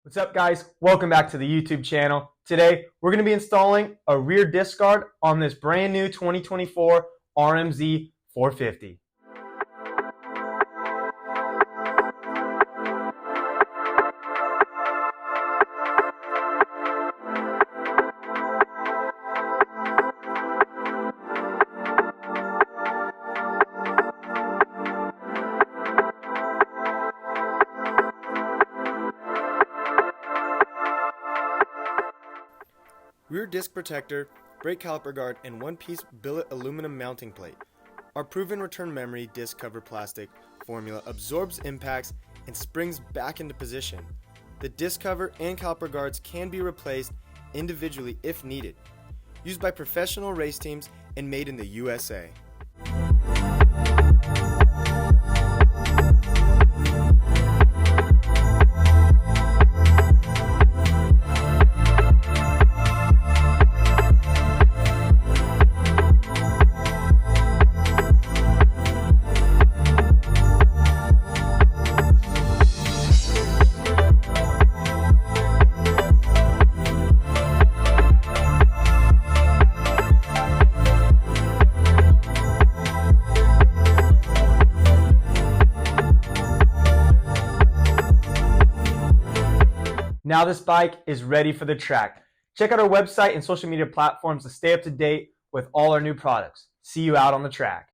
What's up, guys? Welcome back to the YouTube channel. Today, we're going to be installing a rear disc guard on this brand new 2024 RMZ 450. Rear disc protector, brake caliper guard, and one-piece billet aluminum mounting plate. Our proven return memory disc cover plastic formula absorbs impacts and springs back into position. The disc cover and caliper guards can be replaced individually if needed. Used by professional race teams and made in the USA. Now this bike is ready for the track. Check out our website and social media platforms to stay up to date with all our new products. See you out on the track.